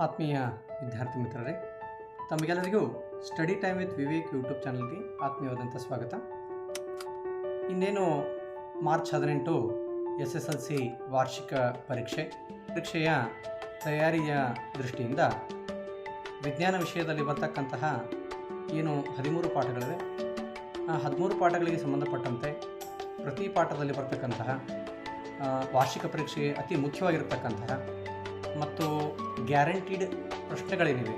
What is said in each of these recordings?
ಆತ್ಮೀಯ ವಿದ್ಯಾರ್ಥಿ ಮಿತ್ರರೇ, ತಮಗೆಲ್ಲರಿಗೂ study time with Vivek YouTube ಚಾನಲ್ಗೆ ಆತ್ಮೀಯವಾದಂಥ ಸ್ವಾಗತ. ಇನ್ನೇನು ಮಾರ್ಚ್ 18 SSLC ವಾರ್ಷಿಕ ಪರೀಕ್ಷೆಯ ತಯಾರಿಯ ದೃಷ್ಟಿಯಿಂದ ವಿಜ್ಞಾನ ವಿಷಯದಲ್ಲಿ ಬರ್ತಕ್ಕಂತಹ ಏನು 13 ಪಾಠಗಳಿವೆ, ಆ 13 ಪಾಠಗಳಿಗೆ ಸಂಬಂಧಪಟ್ಟಂತೆ ಪ್ರತಿ ಪಾಠದಲ್ಲಿ ಬರ್ತಕ್ಕಂತಹ ವಾರ್ಷಿಕ ಪರೀಕ್ಷೆಗೆ ಅತಿ ಮುಖ್ಯವಾಗಿರತಕ್ಕಂತಹ ಮತ್ತು ಗ್ಯಾರಂಟಿಡ್ ಪ್ರಶ್ನೆಗಳೇನಿವೆ,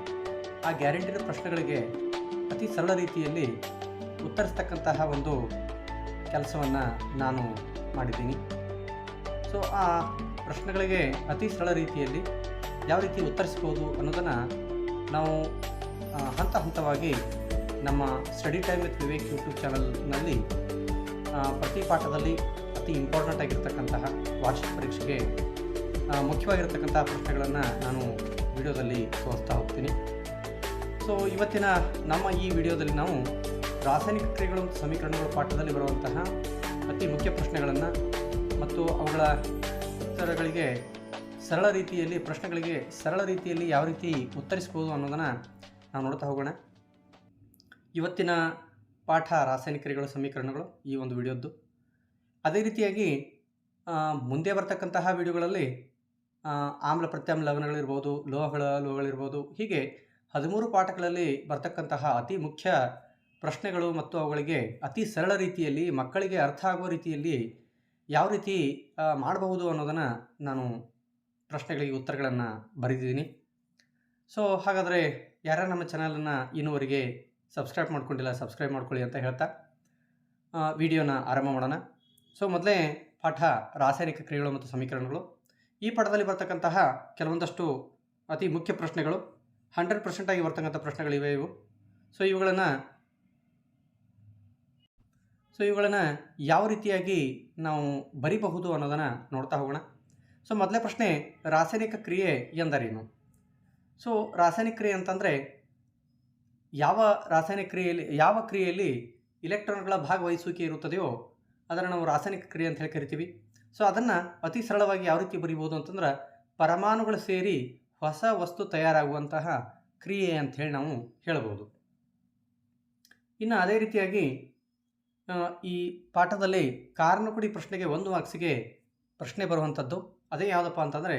ಆ ಗ್ಯಾರಂಟಿಡ್ ಪ್ರಶ್ನೆಗಳಿಗೆ ಅತಿ ಸರಳ ರೀತಿಯಲ್ಲಿ ಉತ್ತರಿಸ್ತಕ್ಕಂತಹ ಒಂದು ಕೆಲಸವನ್ನು ನಾನು ಮಾಡಿದ್ದೀನಿ. ಸೊ ಆ ಪ್ರಶ್ನೆಗಳಿಗೆ ಅತಿ ಸರಳ ರೀತಿಯಲ್ಲಿ ಯಾವ ರೀತಿ ಉತ್ತರಿಸ್ಬೋದು ಅನ್ನೋದನ್ನು ನಾವು ಹಂತ ಹಂತವಾಗಿ ನಮ್ಮ study time with Vivek YouTube ಚಾನಲ್ನಲ್ಲಿ ಪ್ರತಿ ಪಾಠದಲ್ಲಿ ಅತಿ ಇಂಪಾರ್ಟೆಂಟ್ ಆಗಿರ್ತಕ್ಕಂತಹ ವಾರ್ಷಿಕ ಪರೀಕ್ಷೆಗೆ ಮುಖ್ಯವಾಗಿರ್ತಕ್ಕಂಥ ಪ್ರಶ್ನೆಗಳನ್ನು ನಾನು ವಿಡಿಯೋದಲ್ಲಿ ತೋರಿಸ್ತಾ ಹೋಗ್ತೀನಿ. ಸೊ ಇವತ್ತಿನ ನಮ್ಮ ಈ ವಿಡಿಯೋದಲ್ಲಿ ನಾವು ರಾಸಾಯನಿಕ ಕ್ರಿಯೆಗಳು ಮತ್ತು ಸಮೀಕರಣಗಳ ಪಾಠದಲ್ಲಿ ಬರುವಂತಹ ಅತಿ ಮುಖ್ಯ ಪ್ರಶ್ನೆಗಳನ್ನು ಮತ್ತು ಅವುಗಳ ಉತ್ತರಗಳಿಗೆ ಪ್ರಶ್ನೆಗಳಿಗೆ ಸರಳ ರೀತಿಯಲ್ಲಿ ಯಾವ ರೀತಿ ಉತ್ತರಿಸ್ಬೋದು ಅನ್ನೋದನ್ನು ನಾವು ನೋಡ್ತಾ ಹೋಗೋಣ. ಇವತ್ತಿನ ಪಾಠ ರಾಸಾಯನಿಕ ಕ್ರಿಯೆಗಳು ಸಮೀಕರಣಗಳು ಈ ಒಂದು ವಿಡಿಯೋದ್ದು. ಅದೇ ರೀತಿಯಾಗಿ ಮುಂದೆ ಬರ್ತಕ್ಕಂತಹ ವಿಡಿಯೋಗಳಲ್ಲಿ ಆಮ್ಲ ಪ್ರತ್ಯಾಮ್ಲ ಲವಣಗಳಿರ್ಬೋದು, ಲೋಹಗಳಿರ್ಬೋದು, ಹೀಗೆ 13 ಪಾಠಗಳಲ್ಲಿ ಬರ್ತಕ್ಕಂತಹ ಅತಿ ಮುಖ್ಯ ಪ್ರಶ್ನೆಗಳು ಮತ್ತು ಅವುಗಳಿಗೆ ಅತಿ ಸರಳ ರೀತಿಯಲ್ಲಿ ಮಕ್ಕಳಿಗೆ ಅರ್ಥ ಆಗುವ ರೀತಿಯಲ್ಲಿ ಯಾವ ರೀತಿ ಮಾಡಬಹುದು ಅನ್ನೋದನ್ನು ನಾನು ಪ್ರಶ್ನೆಗಳಿಗೆ ಉತ್ತರಗಳನ್ನು ಬರೆದಿದ್ದೀನಿ. ಸೊ ಹಾಗಾದರೆ ಯಾರು ನಮ್ಮ ಚಾನಲನ್ನು ಇನ್ನೂವರೆಗೆ ಸಬ್ಸ್ಕ್ರೈಬ್ ಮಾಡ್ಕೊಂಡಿಲ್ಲ, ಸಬ್ಸ್ಕ್ರೈಬ್ ಮಾಡ್ಕೊಳ್ಳಿ ಅಂತ ಹೇಳ್ತಾ ವಿಡಿಯೋನ ಆರಂಭ ಮಾಡೋಣ. ಸೊ ಮೊದಲೇ ಪಾಠ ರಾಸಾಯನಿಕ ಕ್ರಿಯೆಗಳು ಮತ್ತು ಸಮೀಕರಣಗಳು. ಈ ಪಾಠದಲ್ಲಿ ಬರ್ತಕ್ಕಂತಹ ಕೆಲವೊಂದಷ್ಟು ಅತಿ ಮುಖ್ಯ ಪ್ರಶ್ನೆಗಳು 100% ಆಗಿ ಬರ್ತಕ್ಕಂಥ ಪ್ರಶ್ನೆಗಳಿವೆ ಇವು. ಸೊ ಇವುಗಳನ್ನು ಯಾವ ರೀತಿಯಾಗಿ ನಾವು ಬರಿಬಹುದು ಅನ್ನೋದನ್ನು ನೋಡ್ತಾ ಹೋಗೋಣ. ಸೊ ಮೊದಲೇ ಪ್ರಶ್ನೆ, ರಾಸಾಯನಿಕ ಕ್ರಿಯೆ ಎಂದರೇನು? ಸೊ ರಾಸಾಯನಿಕ ಕ್ರಿಯೆ ಅಂತಂದರೆ ಯಾವ ಕ್ರಿಯೆಯಲ್ಲಿ ಇಲೆಕ್ಟ್ರಾನ್ಗಳ ಭಾಗವಹಿಸುವಿಕೆ ಇರುತ್ತದೆಯೋ ಅದನ್ನು ನಾವು ರಾಸಾಯನಿಕ ಕ್ರಿಯೆ ಅಂತ ಹೇಳಿ ಕರಿತೀವಿ. ಸೊ ಅದನ್ನು ಅತಿ ಸರಳವಾಗಿ ಯಾವ ರೀತಿ ಬರಿಬೋದು ಅಂತಂದ್ರೆ, ಪರಮಾಣುಗಳು ಸೇರಿ ಹೊಸ ವಸ್ತು ತಯಾರಾಗುವಂತಹ ಕ್ರಿಯೆ ಅಂಥೇಳಿ ನಾವು ಹೇಳ್ಬೋದು. ಇನ್ನು ಅದೇ ರೀತಿಯಾಗಿ ಈ ಪಾಠದಲ್ಲಿ ಕಾರಣಕೊಡಿ ಪ್ರಶ್ನೆಗೆ 1 ಮಾರ್ಕ್ಸಿಗೆ ಪ್ರಶ್ನೆ ಬರುವಂಥದ್ದು. ಅದೇ ಯಾವುದಪ್ಪ ಅಂತಂದರೆ,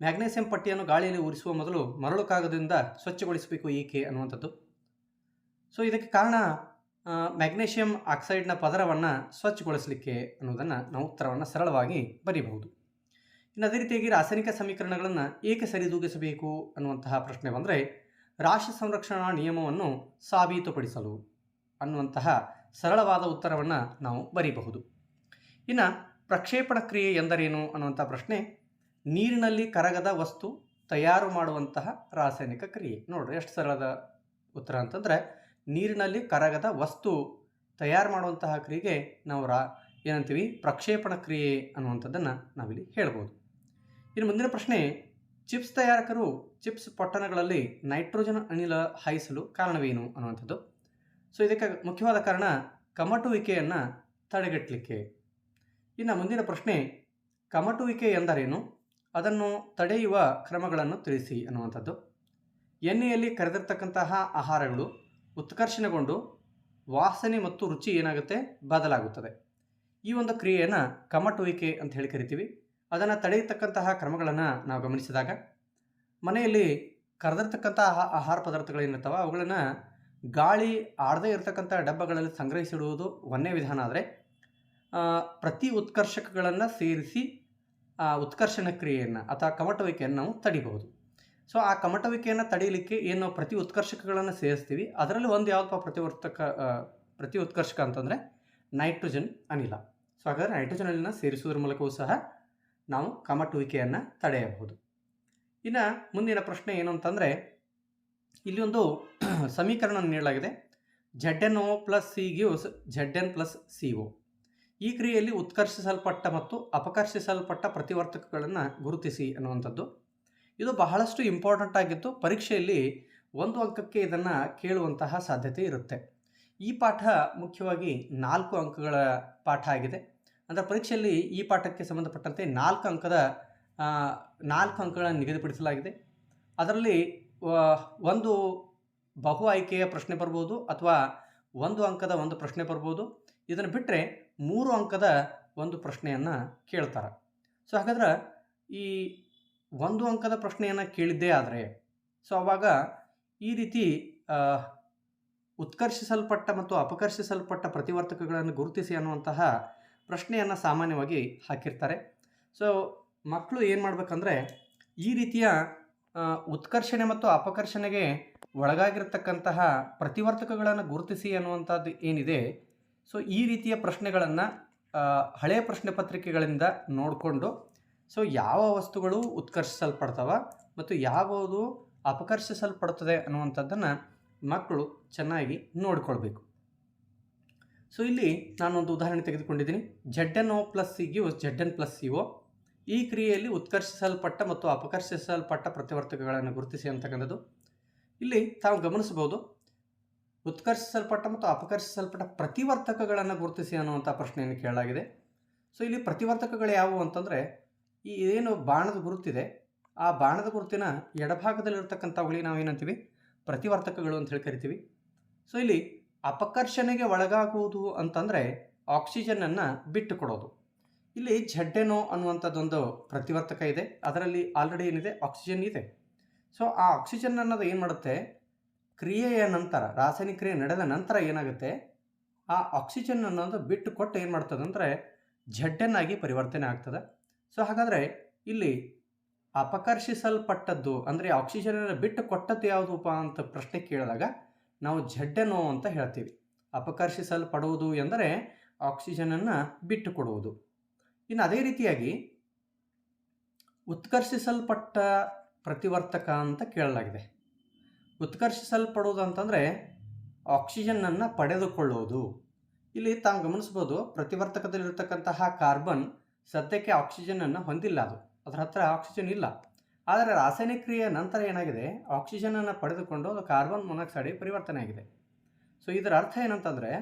ಮ್ಯಾಗ್ನೇಸಿಯಂ ಪಟ್ಟಿಯನ್ನು ಗಾಳಿಯಲ್ಲಿ ಉರಿಸುವ ಮೊದಲು ಮರಳು ಕಾಗದದಿಂದ ಸ್ವಚ್ಛಗೊಳಿಸಬೇಕು ಏಕೆ ಅನ್ನುವಂಥದ್ದು. ಸೊ ಇದಕ್ಕೆ ಕಾರಣ ಮ್ಯಾಗ್ನೇಷಿಯಂ ಆಕ್ಸೈಡ್ನ ಪದರವನ್ನು ಸ್ವಚ್ಛಗೊಳಿಸಲಿಕ್ಕೆ ಅನ್ನೋದನ್ನು ನಾವು ಉತ್ತರವನ್ನು ಸರಳವಾಗಿ ಬರೀಬಹುದು. ಇನ್ನು ಅದೇ ರೀತಿಯಾಗಿ ರಾಸಾಯನಿಕ ಸಮೀಕರಣಗಳನ್ನು ಏಕೆ ಸರಿದೂಗಿಸಬೇಕು ಅನ್ನುವಂತಹ ಪ್ರಶ್ನೆ ಬಂದರೆ, ರಾಶಿ ಸಂರಕ್ಷಣಾ ನಿಯಮವನ್ನು ಸಾಬೀತುಪಡಿಸಲು ಅನ್ನುವಂತಹ ಸರಳವಾದ ಉತ್ತರವನ್ನು ನಾವು ಬರೀಬಹುದು. ಇನ್ನು ಪ್ರಕ್ಷೇಪಣ ಕ್ರಿಯೆ ಎಂದರೇನು ಅನ್ನುವಂಥ ಪ್ರಶ್ನೆ, ನೀರಿನಲ್ಲಿ ಕರಗದ ವಸ್ತು ತಯಾರು ಮಾಡುವಂತಹ ರಾಸಾಯನಿಕ ಕ್ರಿಯೆ. ನೋಡ್ರಿ ಎಷ್ಟು ಸರಳದ ಉತ್ತರ ಅಂತಂದರೆ, ನೀರಿನಲ್ಲಿ ಕರಗದ ವಸ್ತು ತಯಾರು ಮಾಡುವಂತಹ ಕ್ರಿಯೆಗೆ ನಾವು ಏನಂತೀವಿ, ಪ್ರಕ್ಷೇಪಣ ಕ್ರಿಯೆ ಅನ್ನುವಂಥದ್ದನ್ನು ನಾವಿಲ್ಲಿ ಹೇಳ್ಬೋದು. ಇನ್ನು ಮುಂದಿನ ಪ್ರಶ್ನೆ, ಚಿಪ್ಸ್ ತಯಾರಕರು ಚಿಪ್ಸ್ ಪೊಟ್ಟಣಗಳಲ್ಲಿ ನೈಟ್ರೋಜನ್ ಅನಿಲ ಹಾಯಿಸಲು ಕಾರಣವೇನು ಅನ್ನುವಂಥದ್ದು. ಸೊ ಇದಕ್ಕೆ ಮುಖ್ಯವಾದ ಕಾರಣ ಕಮಟುವಿಕೆಯನ್ನು ತಡೆಗಟ್ಟಲಿಕ್ಕೆ. ಇನ್ನು ಮುಂದಿನ ಪ್ರಶ್ನೆ, ಕಮಟುವಿಕೆ ಎಂದರೇನು, ಅದನ್ನು ತಡೆಯುವ ಕ್ರಮಗಳನ್ನು ತಿಳಿಸಿ ಅನ್ನುವಂಥದ್ದು. ಎಣ್ಣೆಯಲ್ಲಿ ಕರೆದಿರ್ತಕ್ಕಂತಹ ಆಹಾರಗಳು ಉತ್ಕರ್ಷಣೆಗೊಂಡು ವಾಸನೆ ಮತ್ತು ರುಚಿ ಏನಾಗುತ್ತೆ, ಬದಲಾಗುತ್ತದೆ. ಈ ಒಂದು ಕ್ರಿಯೆಯನ್ನು ಕಮಟುವಿಕೆ ಅಂತ ಹೇಳಿ ಕರಿತೀವಿ. ಅದನ್ನು ತಡೆಯತಕ್ಕಂತಹ ಕ್ರಮಗಳನ್ನು ನಾವು ಗಮನಿಸಿದಾಗ, ಮನೆಯಲ್ಲಿ ಕರೆದಿರ್ತಕ್ಕಂತಹ ಆಹಾರ ಪದಾರ್ಥಗಳೇನಿರ್ತಾವೆ ಅವುಗಳನ್ನು ಗಾಳಿ ಆಡದೇ ಇರತಕ್ಕಂಥ ಡಬ್ಬಗಳಲ್ಲಿ ಸಂಗ್ರಹಿಸಿಡುವುದು ಒಂದೇ ವಿಧಾನ. ಆದರೆ ಪ್ರತಿ ಉತ್ಕರ್ಷಕಗಳನ್ನು ಸೇರಿಸಿ ಆ ಉತ್ಕರ್ಷಣ ಕ್ರಿಯೆಯನ್ನು ಅಥವಾ ಕಮಟುವಿಕೆಯನ್ನು ನಾವು ತಡಿಬಹುದು. ಸೊ ಆ ಕಮಟುವಿಕೆಯನ್ನು ತಡೆಯಲಿಕ್ಕೆ ಏನು ಪ್ರತಿ ಉತ್ಕರ್ಷಕಗಳನ್ನು ಸೇರಿಸ್ತೀವಿ, ಅದರಲ್ಲಿ ಒಂದು ಯಾವುದಪ್ಪ ಪ್ರತಿ ಉತ್ಕರ್ಷಕ ಅಂತಂದರೆ ನೈಟ್ರೋಜನ್ ಅನಿಲ. ಸೊ ಹಾಗಾದರೆ ನೈಟ್ರೋಜನ್ ಅನಿಲನ ಸೇರಿಸುವುದರ ಮೂಲಕವೂ ಸಹ ನಾವು ಕಮಟುವಿಕೆಯನ್ನು ತಡೆಯಬಹುದು. ಇನ್ನು ಮುಂದಿನ ಪ್ರಶ್ನೆ ಏನು ಅಂತಂದರೆ, ಇಲ್ಲಿ ಒಂದು ಸಮೀಕರಣ ನೀಡಲಾಗಿದೆ, ZnO + C gives Zn + CO. ಈ ಕ್ರಿಯೆಯಲ್ಲಿ ಉತ್ಕರ್ಷಿಸಲ್ಪಟ್ಟ ಮತ್ತು ಅಪಕರ್ಷಿಸಲ್ಪಟ್ಟ ಪ್ರತಿವರ್ತಕಗಳನ್ನು ಗುರುತಿಸಿ ಅನ್ನುವಂಥದ್ದು. ಇದು ಬಹಳಷ್ಟು ಇಂಪಾರ್ಟೆಂಟ್ ಆಗಿತ್ತು. ಪರೀಕ್ಷೆಯಲ್ಲಿ 1 ಅಂಕಕ್ಕೆ ಇದನ್ನು ಕೇಳುವಂತಹ ಸಾಧ್ಯತೆ ಇರುತ್ತೆ. ಈ ಪಾಠ ಮುಖ್ಯವಾಗಿ 4 ಅಂಕಗಳ ಪಾಠ ಆಗಿದೆ. ಅಂದರೆ ಪರೀಕ್ಷೆಯಲ್ಲಿ ಈ ಪಾಠಕ್ಕೆ ಸಂಬಂಧಪಟ್ಟಂತೆ 4 ಅಂಕಗಳನ್ನು ನಿಗದಿಪಡಿಸಲಾಗಿದೆ. ಅದರಲ್ಲಿ ಒಂದು ಬಹು ಆಯ್ಕೆಯ ಪ್ರಶ್ನೆ ಬರ್ಬೋದು ಅಥವಾ 1 ಅಂಕದ ಒಂದು ಪ್ರಶ್ನೆ ಬರ್ಬೋದು. ಇದನ್ನು ಬಿಟ್ಟರೆ 3 ಅಂಕದ ಒಂದು ಪ್ರಶ್ನೆಯನ್ನು ಕೇಳ್ತಾರೆ. ಸೊ ಹಾಗಾದ್ರೆ ಈ 1 ಅಂಕದ ಪ್ರಶ್ನೆಯನ್ನು ಕೇಳಿದ್ದೇ ಆದರೆ ಸೊ ಆವಾಗ ಈ ರೀತಿ ಉತ್ಕರ್ಷಿಸಲ್ಪಟ್ಟ ಮತ್ತು ಅಪಕರ್ಷಿಸಲ್ಪಟ್ಟ ಪ್ರತಿವರ್ತಕಗಳನ್ನು ಗುರುತಿಸಿ ಅನ್ನುವಂತಹ ಪ್ರಶ್ನೆಯನ್ನು ಸಾಮಾನ್ಯವಾಗಿ ಹಾಕಿರ್ತಾರೆ. ಸೊ ಮಕ್ಕಳು ಏನು ಮಾಡಬೇಕಂದ್ರೆ ಈ ರೀತಿಯ ಉತ್ಕರ್ಷಣೆ ಮತ್ತು ಅಪಕರ್ಷಣೆಗೆ ಒಳಗಾಗಿರ್ತಕ್ಕಂತಹ ಪ್ರತಿವರ್ತಕಗಳನ್ನು ಗುರುತಿಸಿ ಅನ್ನುವಂಥದ್ದು ಏನಿದೆ, ಸೊ ಈ ರೀತಿಯ ಪ್ರಶ್ನೆಗಳನ್ನು ಹಳೆಯ ಪ್ರಶ್ನೆ ಪತ್ರಿಕೆಗಳಿಂದ ನೋಡಿಕೊಂಡು ಸೊ ಯಾವ ವಸ್ತುಗಳು ಉತ್ಕರ್ಷಿಸಲ್ಪಡ್ತವೆ ಮತ್ತು ಯಾವುದು ಅಪಕರ್ಷಿಸಲ್ಪಡ್ತದೆ ಅನ್ನುವಂಥದ್ದನ್ನು ಮಕ್ಕಳು ಚೆನ್ನಾಗಿ ನೋಡಿಕೊಳ್ಬೇಕು. ಸೊ ಇಲ್ಲಿ ನಾನೊಂದು ಉದಾಹರಣೆ ತೆಗೆದುಕೊಂಡಿದ್ದೀನಿ. ZnO + C gives Zn + CO. ಈ ಕ್ರಿಯೆಯಲ್ಲಿ ಉತ್ಕರ್ಷಿಸಲ್ಪಟ್ಟ ಮತ್ತು ಅಪಕರ್ಷಿಸಲ್ಪಟ್ಟ ಪ್ರತಿವರ್ತಕಗಳನ್ನು ಗುರುತಿಸಿ ಅಂತಕ್ಕಂಥದ್ದು. ಇಲ್ಲಿ ತಾವು ಗಮನಿಸಬಹುದು, ಉತ್ಕರ್ಷಿಸಲ್ಪಟ್ಟ ಮತ್ತು ಅಪಕರ್ಷಿಸಲ್ಪಟ್ಟ ಪ್ರತಿವರ್ತಕಗಳನ್ನು ಗುರುತಿಸಿ ಅನ್ನುವಂಥ ಪ್ರಶ್ನೆಯನ್ನು ಕೇಳಲಾಗಿದೆ. ಸೊ ಇಲ್ಲಿ ಪ್ರತಿವರ್ತಕಗಳು ಯಾವುವು ಅಂತಂದರೆ, ಈ ಏನು ಬಾಣದ ಗುರುತಿದೆ ಆ ಬಾಣದ ಗುರುತಿನ ಎಡಭಾಗದಲ್ಲಿರ್ತಕ್ಕಂಥವುಗಳಿಗೆ ನಾವು ಏನಂತೀವಿ, ಪ್ರತಿವರ್ತಕಗಳು ಅಂತ ಹೇಳಿ ಕರಿತೀವಿ. ಸೊ ಇಲ್ಲಿ ಅಪಕರ್ಷಣೆಗೆ ಒಳಗಾಗುವುದು ಅಂತಂದರೆ ಆಕ್ಸಿಜನನ್ನು ಬಿಟ್ಟು ಕೊಡೋದು. ಇಲ್ಲಿ ZnO ಅನ್ನುವಂಥದ್ದೊಂದು ಪ್ರತಿವರ್ತಕ ಇದೆ, ಅದರಲ್ಲಿ ಆಲ್ರೆಡಿ ಏನಿದೆ, ಆಕ್ಸಿಜನ್ ಇದೆ. ಸೊ ಆ ಆಕ್ಸಿಜನ್ ಅನ್ನೋದು ಏನು ಮಾಡುತ್ತೆ, ಕ್ರಿಯೆಯ ನಂತರ, ರಾಸಾಯನಿಕ ಕ್ರಿಯೆ ನಡೆದ ನಂತರ ಏನಾಗುತ್ತೆ, ಆ ಆಕ್ಸಿಜನ್ ಅನ್ನೋದು ಬಿಟ್ಟು ಕೊಟ್ಟು ಏನು ಮಾಡ್ತದೆ ಅಂದರೆ Zn ಆಗಿ ಪರಿವರ್ತನೆ ಆಗ್ತದೆ. ಸೊ ಹಾಗಾದರೆ ಇಲ್ಲಿ ಅಪಕರ್ಷಿಸಲ್ಪಟ್ಟದ್ದು ಅಂದರೆ ಆಕ್ಸಿಜನನ್ನು ಬಿಟ್ಟು ಕೊಟ್ಟದ್ದು ಯಾವುದಪ್ಪ ಅಂತ ಪ್ರಶ್ನೆ ಕೇಳಿದಾಗ ನಾವು ZnO ಅಂತ ಹೇಳ್ತೀವಿ. ಅಪಕರ್ಷಿಸಲ್ಪಡುವುದು ಎಂದರೆ ಆಕ್ಸಿಜನನ್ನು ಬಿಟ್ಟು ಕೊಡುವುದು. ಇನ್ನು ಅದೇ ರೀತಿಯಾಗಿ ಉತ್ಕರ್ಷಿಸಲ್ಪಟ್ಟ ಪ್ರತಿವರ್ತಕ ಅಂತ ಕೇಳಲಾಗಿದೆ. ಉತ್ಕರ್ಷಿಸಲ್ಪಡುವುದು ಅಂತಂದರೆ ಆಕ್ಸಿಜನನ್ನು ಪಡೆದುಕೊಳ್ಳುವುದು. ಇಲ್ಲಿ ತಾವು ಗಮನಿಸ್ಬೋದು, ಪ್ರತಿವರ್ತಕದಲ್ಲಿರ್ತಕ್ಕಂತಹ ಕಾರ್ಬನ್ ಸದ್ಯಕ್ಕೆ ಆಕ್ಸಿಜನನ್ನು ಹೊಂದಿಲ್ಲ, ಅದರ ಹತ್ರ ಆಕ್ಸಿಜನ್ ಇಲ್ಲ. ಆದರೆ ರಾಸಾಯನಿಕ ಕ್ರಿಯೆಯ ನಂತರ ಏನಾಗಿದೆ, ಆಕ್ಸಿಜನನ್ನು ಪಡೆದುಕೊಂಡು ಅದು ಕಾರ್ಬನ್ ಮೊನಾಕ್ಸೈಡ್ ಪರಿವರ್ತನೆ ಆಗಿದೆ. ಸೊ ಇದರ ಅರ್ಥ ಏನಂತಂದರೆ,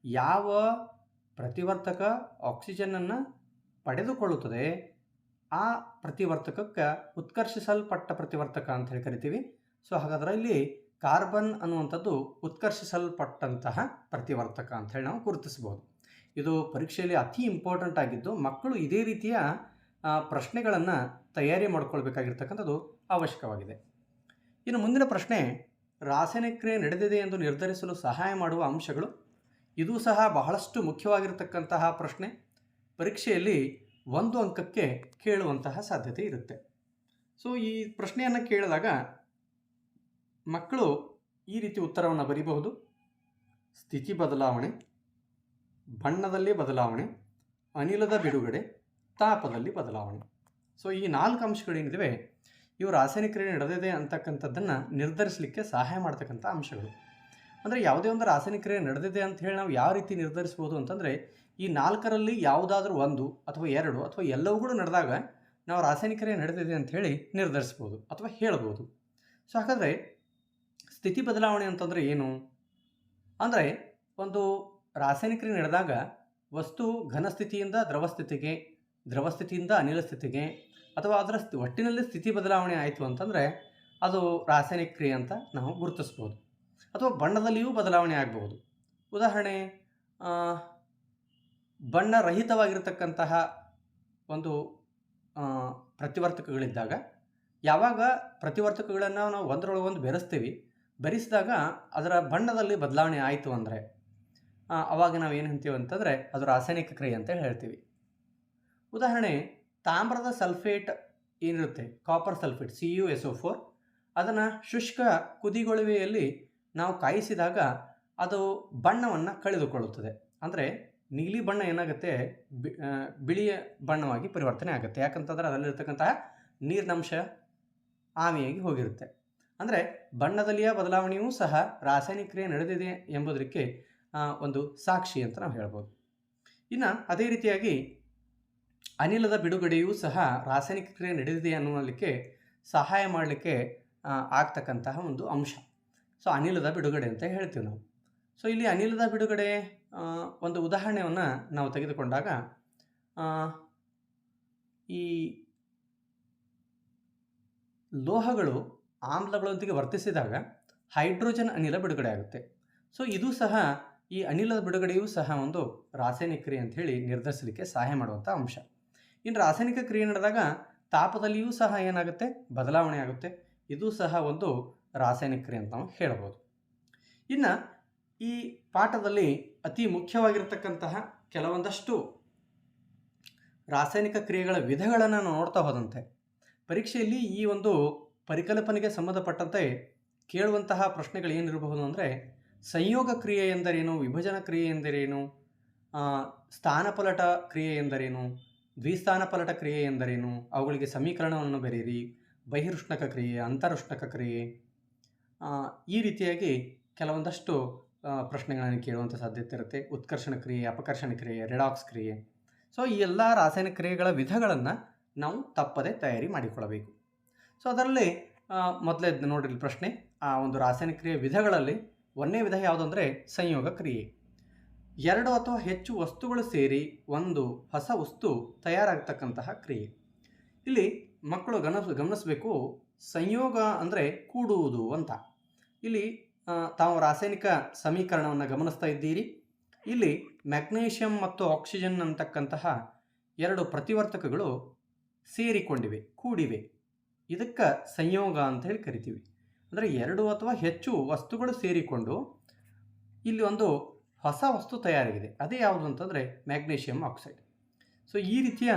ಯಾವ ಪ್ರತಿವರ್ತಕ ಆಕ್ಸಿಜನನ್ನು ಪಡೆದುಕೊಳ್ಳುತ್ತದೆ ಆ ಪ್ರತಿವರ್ತಕಕ್ಕೆ ಉತ್ಕರ್ಷಿಸಲ್ಪಟ್ಟ ಪ್ರತಿವರ್ತಕ ಅಂತ ಹೇಳಿ ಕರಿತೀವಿ. ಸೊ ಹಾಗಾದರೆ ಇಲ್ಲಿ ಕಾರ್ಬನ್ ಅನ್ನುವಂಥದ್ದು ಉತ್ಕರ್ಷಿಸಲ್ಪಟ್ಟಂತಹ ಪ್ರತಿವರ್ತಕ ಅಂತ ಹೇಳಿ ನಾವು ಗುರುತಿಸಬಹುದು. ಇದು ಪರೀಕ್ಷೆಯಲ್ಲಿ ಅತಿ ಇಂಪಾರ್ಟೆಂಟ್ ಆಗಿದ್ದು ಮಕ್ಕಳು ಇದೇ ರೀತಿಯ ಪ್ರಶ್ನೆಗಳನ್ನು ತಯಾರಿ ಮಾಡಿಕೊಳ್ಬೇಕಾಗಿರ್ತಕ್ಕಂಥದ್ದು ಅವಶ್ಯಕವಾಗಿದೆ. ಇನ್ನು ಮುಂದಿನ ಪ್ರಶ್ನೆ, ರಾಸಾಯನಿಕ ಕ್ರಿಯೆ ನಡೆದಿದೆ ಎಂದು ನಿರ್ಧರಿಸಲು ಸಹಾಯ ಮಾಡುವ ಅಂಶಗಳು. ಇದು ಸಹ ಬಹಳಷ್ಟು ಮುಖ್ಯವಾಗಿರತಕ್ಕಂತಹ ಪ್ರಶ್ನೆ. ಪರೀಕ್ಷೆಯಲ್ಲಿ 1 ಅಂಕಕ್ಕೆ ಕೇಳುವಂತಹ ಸಾಧ್ಯತೆ ಇರುತ್ತೆ. ಸೊ ಈ ಪ್ರಶ್ನೆಯನ್ನು ಕೇಳಿದಾಗ ಮಕ್ಕಳು ಈ ರೀತಿ ಉತ್ತರವನ್ನು ಬರೀಬಹುದು. ಸ್ಥಿತಿ ಬದಲಾವಣೆ, ಬಣ್ಣದಲ್ಲಿ ಬದಲಾವಣೆ, ಅನಿಲದ ಬಿಡುಗಡೆ, ತಾಪದಲ್ಲಿ ಬದಲಾವಣೆ. ಸೊ ಈ 4 ಅಂಶಗಳೇನಿವೆ ಇವು ರಾಸಾಯನಿಕ ಕ್ರಿಯೆ ನಡೆದಿದೆ ಅಂತಕ್ಕಂಥದ್ದನ್ನು ನಿರ್ಧರಿಸಲಿಕ್ಕೆ ಸಹಾಯ ಮಾಡ್ತಕ್ಕಂಥ ಅಂಶಗಳು. ಅಂದರೆ ಯಾವುದೇ ಒಂದು ರಾಸಾಯನಿಕ ಕ್ರಿಯೆ ನಡೆದಿದೆ ಅಂತ ಹೇಳಿ ನಾವು ಯಾವ ರೀತಿ ನಿರ್ಧರಿಸ್ಬೋದು ಅಂತಂದರೆ, ಈ 4ರಲ್ಲಿ ಯಾವುದಾದ್ರೂ 1 ಅಥವಾ 2 ಅಥವಾ ಎಲ್ಲವುಗಳು ನಡೆದಾಗ ನಾವು ರಾಸಾಯನಿಕ ಕ್ರಿಯೆ ನಡೆದಿದೆ ಅಂತ ಹೇಳಿ ನಿರ್ಧರಿಸ್ಬೋದು ಅಥವಾ ಹೇಳ್ಬೋದು. ಸೊ ಹಾಗಾದರೆ ಸ್ಥಿತಿ ಬದಲಾವಣೆ ಅಂತಂದರೆ ಏನು ಅಂದರೆ, ಒಂದು ರಾಸಾಯನಿಕ ಕ್ರಿಯೆ ನಡೆದಾಗ ವಸ್ತು ಘನಸ್ಥಿತಿಯಿಂದ ದ್ರವಸ್ಥಿತಿಗೆ, ದ್ರವಸ್ಥಿತಿಯಿಂದ ಅನಿಲ ಸ್ಥಿತಿಗೆ ಅಥವಾ ಅದರ ಒಟ್ಟಿನಲ್ಲಿ ಸ್ಥಿತಿ ಬದಲಾವಣೆ ಆಯಿತು ಅಂತಂದರೆ ಅದು ರಾಸಾಯನಿಕ ಕ್ರಿಯೆ ಅಂತ ನಾವು ಗುರುತಿಸ್ಬೋದು. ಅಥವಾ ಬಣ್ಣದಲ್ಲಿಯೂ ಬದಲಾವಣೆ ಆಗಬಹುದು. ಉದಾಹರಣೆ, ಬಣ್ಣರಹಿತವಾಗಿರತಕ್ಕಂತಹ ಒಂದು ಪ್ರತಿವರ್ತಕಗಳಿದ್ದಾಗ, ಯಾವಾಗ ಪ್ರತಿವರ್ತಕಗಳನ್ನು ನಾವು ಒಂದರೊಳಗೊಂದು ಬೆರೆಸಿದಾಗ ಅದರ ಬಣ್ಣದಲ್ಲಿ ಬದಲಾವಣೆ ಆಯಿತು ಅಂದರೆ ಅವಾಗ ನಾವು ಏನು ಅಂತೀವಿ ಅಂತಂದರೆ ಅದು ರಾಸಾಯನಿಕ ಕ್ರಿಯೆ ಅಂತ ಹೇಳ್ತೀವಿ. ಉದಾಹರಣೆ, ತಾಮ್ರದ ಸಲ್ಫೇಟ್ ಏನಿರುತ್ತೆ, ಕಾಪರ್ ಸಲ್ಫೇಟ್ CuSO4, ಅದನ್ನು ಶುಷ್ಕ ಕುದಿಗೊಳುವೆಯಲ್ಲಿ ನಾವು ಕಾಯಿಸಿದಾಗ ಅದು ಬಣ್ಣವನ್ನು ಕಳೆದುಕೊಳ್ಳುತ್ತದೆ. ಅಂದರೆ ನೀಲಿ ಬಣ್ಣ ಏನಾಗುತ್ತೆ, ಬಿಳಿಯ ಬಣ್ಣವಾಗಿ ಪರಿವರ್ತನೆ ಆಗುತ್ತೆ. ಯಾಕಂತಂದರೆ ಅದರಲ್ಲಿರ್ತಕ್ಕಂತಹ ನೀರಿನಂಶ ಆವಿಯಾಗಿ ಹೋಗಿರುತ್ತೆ. ಅಂದರೆ ಬಣ್ಣದಲ್ಲಿಯ ಬದಲಾವಣೆಯೂ ಸಹ ರಾಸಾಯನಿಕ ಕ್ರಿಯೆ ನಡೆದಿದೆ ಎಂಬುದಕ್ಕೆ ಒಂದು ಸಾಕ್ಷಿ ಅಂತ ನಾವು ಹೇಳ್ಬೋದು. ಇನ್ನು ಅದೇ ರೀತಿಯಾಗಿ ಅನಿಲದ ಬಿಡುಗಡೆಯೂ ಸಹ ರಾಸಾಯನಿಕ ಕ್ರಿಯೆ ನಡೆದಿದೆ ಅನ್ನೋದಕ್ಕೆ ಸಹಾಯ ಮಾಡಲಿಕ್ಕೆ ಆಗ್ತಕ್ಕಂತಹ ಒಂದು ಅಂಶ. ಸೊ ಅನಿಲದ ಬಿಡುಗಡೆ ಅಂತ ಹೇಳ್ತೀವಿ ನಾವು. ಸೊ ಇಲ್ಲಿ ಅನಿಲದ ಬಿಡುಗಡೆ ಒಂದು ಉದಾಹರಣೆಯನ್ನು ನಾವು ತೆಗೆದುಕೊಂಡಾಗ, ಈ ಲೋಹಗಳು ಆಮ್ಲಗಳೊಂದಿಗೆ ವರ್ತಿಸಿದಾಗ ಹೈಡ್ರೋಜನ್ ಅನಿಲ ಬಿಡುಗಡೆ ಆಗುತ್ತೆ. ಸೊ ಇದು ಸಹ ಈ ಅನಿಲದ ಬಿಡುಗಡೆಯೂ ಸಹ ಒಂದು ರಾಸಾಯನಿಕ ಕ್ರಿಯೆ ಅಂತ ಹೇಳಿ ನಿರ್ಧರಿಸಲಿಕ್ಕೆ ಸಹಾಯ ಮಾಡುವಂಥ ಅಂಶ. ಇನ್ನು ರಾಸಾಯನಿಕ ಕ್ರಿಯೆ ನಡೆದಾಗ ತಾಪದಲ್ಲಿಯೂ ಸಹ ಏನಾಗುತ್ತೆ, ಬದಲಾವಣೆ ಆಗುತ್ತೆ. ಇದು ಸಹ ಒಂದು ರಾಸಾಯನಿಕ ಕ್ರಿಯೆ ಅಂತ ನಾವು ಹೇಳ್ಬೋದು. ಇನ್ನು ಈ ಪಾಠದಲ್ಲಿ ಅತಿ ಮುಖ್ಯವಾಗಿರ್ತಕ್ಕಂತಹ ಕೆಲವೊಂದಷ್ಟು ರಾಸಾಯನಿಕ ಕ್ರಿಯೆಗಳ ವಿಧಗಳನ್ನು ನಾವು ನೋಡ್ತಾ ಹೋದಂತೆ ಪರೀಕ್ಷೆಯಲ್ಲಿ ಈ ಒಂದು ಪರಿಕಲ್ಪನೆಗೆ ಸಂಬಂಧಪಟ್ಟಂತೆ ಕೇಳುವಂತಹ ಪ್ರಶ್ನೆಗಳು ಏನಿರಬಹುದು ಅಂದರೆ, ಸಂಯೋಗ ಕ್ರಿಯೆ ಎಂದರೇನು, ವಿಭಜನ ಕ್ರಿಯೆ ಎಂದರೇನು, ಸ್ಥಾನಪಲಟ ಕ್ರಿಯೆ ಎಂದರೇನು, ದ್ವಿಸ್ಥಾನಪಲಟ ಕ್ರಿಯೆ ಎಂದರೇನು, ಅವುಗಳಿಗೆ ಸಮೀಕರಣವನ್ನು ಬರೆಯಿರಿ, ಬಹಿರುಷ್ಣಕ ಕ್ರಿಯೆ, ಅಂತರುಷ್ಣಕ ಕ್ರಿಯೆ, ಈ ರೀತಿಯಾಗಿ ಕೆಲವೊಂದಷ್ಟು ಪ್ರಶ್ನೆಗಳನ್ನು ಕೇಳುವಂಥ ಸಾಧ್ಯತೆ ಇರುತ್ತೆ. ಉತ್ಕರ್ಷಣ ಕ್ರಿಯೆ, ಅಪಕರ್ಷಣ ಕ್ರಿಯೆ, ರೆಡಾಕ್ಸ್ ಕ್ರಿಯೆ. ಸೊ ಈ ಎಲ್ಲ ರಾಸಾಯನಿಕ ಕ್ರಿಯೆಗಳ ವಿಧಗಳನ್ನು ನಾವು ತಪ್ಪದೆ ತಯಾರಿ ಮಾಡಿಕೊಳ್ಳಬೇಕು. ಸೊ ಅದರಲ್ಲಿ ಮೊದಲೇ ನೋಡಿರಿ ಪ್ರಶ್ನೆ, ಆ ಒಂದು ರಾಸಾಯನಿಕ ಕ್ರಿಯೆ ವಿಧಗಳಲ್ಲಿ ಒಂದನೇ ವಿಧ ಯಾವುದಂದರೆ ಸಂಯೋಗ ಕ್ರಿಯೆ. ಎರಡು ಅಥವಾ ಹೆಚ್ಚು ವಸ್ತುಗಳು ಸೇರಿ ಒಂದು ಹೊಸ ವಸ್ತು ತಯಾರಾಗ್ತಕ್ಕಂತಹ ಕ್ರಿಯೆ. ಇಲ್ಲಿ ಮಕ್ಕಳು ಗಮನಿಸಬೇಕು, ಸಂಯೋಗ ಅಂದರೆ ಕೂಡುವುದು ಅಂತ. ಇಲ್ಲಿ ತಾವು ರಾಸಾಯನಿಕ ಸಮೀಕರಣವನ್ನು ಗಮನಿಸ್ತಾ ಇದ್ದೀರಿ. ಇಲ್ಲಿ ಮ್ಯಾಗ್ನೀಷಿಯಂ ಮತ್ತು ಆಕ್ಸಿಜನ್ ಅಂತಕ್ಕಂತಹ ಎರಡು ಪ್ರತಿವರ್ತಕಗಳು ಸೇರಿಕೊಂಡಿವೆ, ಕೂಡಿವೆ. ಇದಕ್ಕೆ ಸಂಯೋಗ ಅಂತ ಹೇಳಿ ಕರಿತೀವಿ. ಅಂದರೆ ಎರಡು ಅಥವಾ ಹೆಚ್ಚು ವಸ್ತುಗಳು ಸೇರಿಕೊಂಡು ಇಲ್ಲಿ ಒಂದು ಹೊಸ ವಸ್ತು ತಯಾರಾಗಿದೆ. ಅದೇ ಯಾವುದು ಅಂತಂದರೆ ಮ್ಯಾಗ್ನೀಷಿಯಂ ಆಕ್ಸೈಡ್. ಸೊ ಈ ರೀತಿಯ